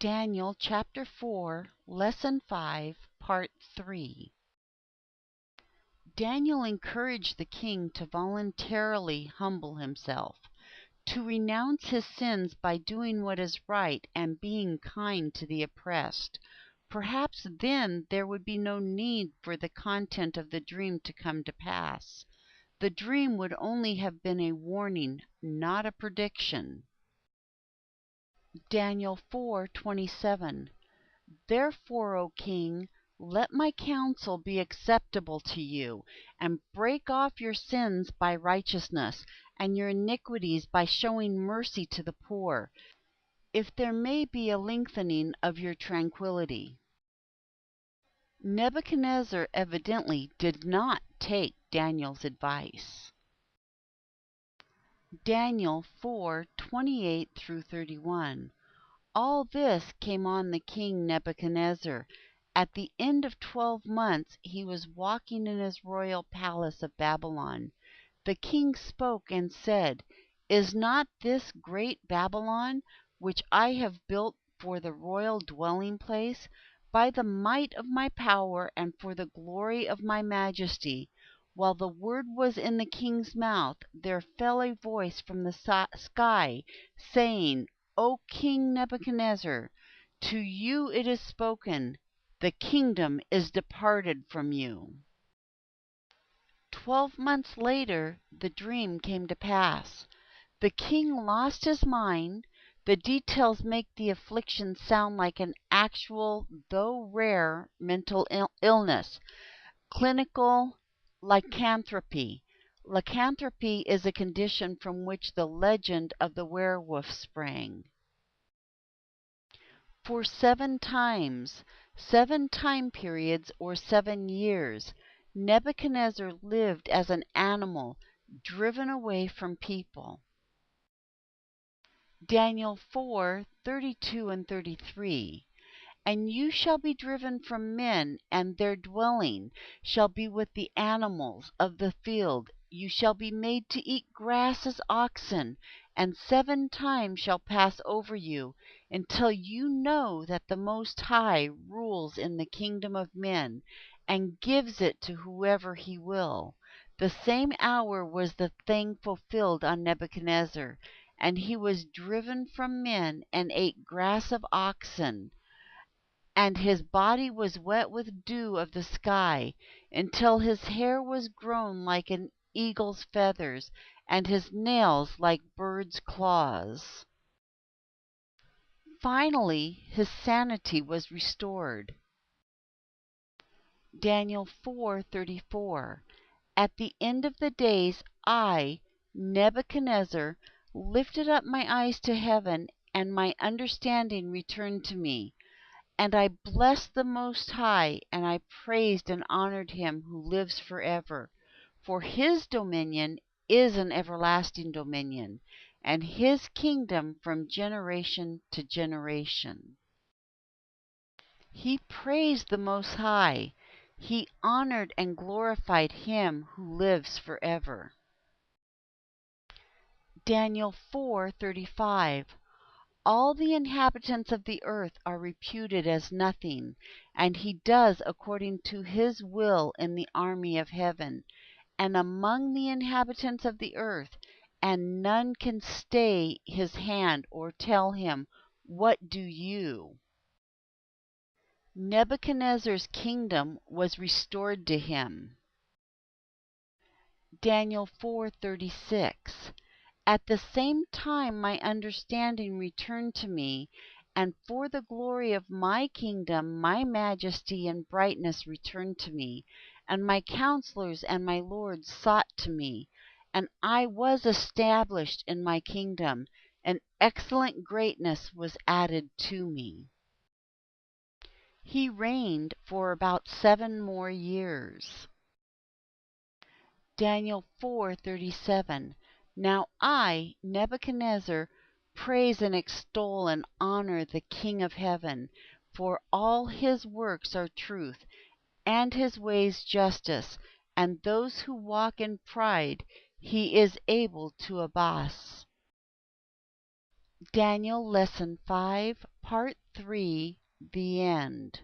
Daniel chapter 4, lesson 5, part 3. Daniel encouraged the king to voluntarily humble himself, to renounce his sins by doing what is right and being kind to the oppressed. Perhaps then there would be no need for the content of the dream to come to pass. The dream would only have been a warning, not a prediction. Daniel 4:27. Therefore, O king, let my counsel be acceptable to you, and break off your sins by righteousness, and your iniquities by showing mercy to the poor, if there may be a lengthening of your tranquility. Nebuchadnezzar evidently did not take Daniel's advice. Daniel 4:28 through 31. All this came on the king Nebuchadnezzar. At the end of 12 months he was walking in his royal palace of Babylon. The king spoke and said, Is not this great Babylon, which I have built for the royal dwelling place, by the might of my power and for the glory of my majesty? While the word was in the king's mouth, there fell a voice from the sky, saying, O King Nebuchadnezzar, to you it is spoken, the kingdom is departed from you. 12 months later, the dream came to pass. The king lost his mind. The details make the affliction sound like an actual, though rare, mental illness. Clinical lycanthropy. Lycanthropy is a condition from which the legend of the werewolf sprang. For 7 times, 7 time periods or 7 years, Nebuchadnezzar lived as an animal driven away from people. Daniel 4:32 and 33. And you shall be driven from men, and their dwelling shall be with the animals of the field. You shall be made to eat grass as oxen, and 7 times shall pass over you, until you know that the Most High rules in the kingdom of men, and gives it to whoever he will. The same hour was the thing fulfilled on Nebuchadnezzar, and he was driven from men, and ate grass of oxen, and his body was wet with dew of the sky, until his hair was grown like an eagle's feathers, and his nails like birds' claws. Finally, his sanity was restored. Daniel 4:34. At the end of the days, I, Nebuchadnezzar, lifted up my eyes to heaven, and my understanding returned to me. And I blessed the Most High, and I praised and honored him who lives forever. For his dominion is an everlasting dominion, and his kingdom from generation to generation. He praised the Most High. He honored and glorified him who lives forever. Daniel 4:35. All the inhabitants of the earth are reputed as nothing, and he does according to his will in the army of heaven, and among the inhabitants of the earth, and none can stay his hand or tell him, What do you? Nebuchadnezzar's kingdom was restored to him. Daniel 4:36. At the same time my understanding returned to me, and for the glory of my kingdom my majesty and brightness returned to me, and my counselors and my lords sought to me, and I was established in my kingdom, and excellent greatness was added to me. He reigned for about 7 more years. Daniel 4:37. Now I, Nebuchadnezzar, praise and extol and honor the King of heaven, for all his works are truth, and his ways justice, and those who walk in pride he is able to abase. Daniel Lesson 5, Part 3, The End.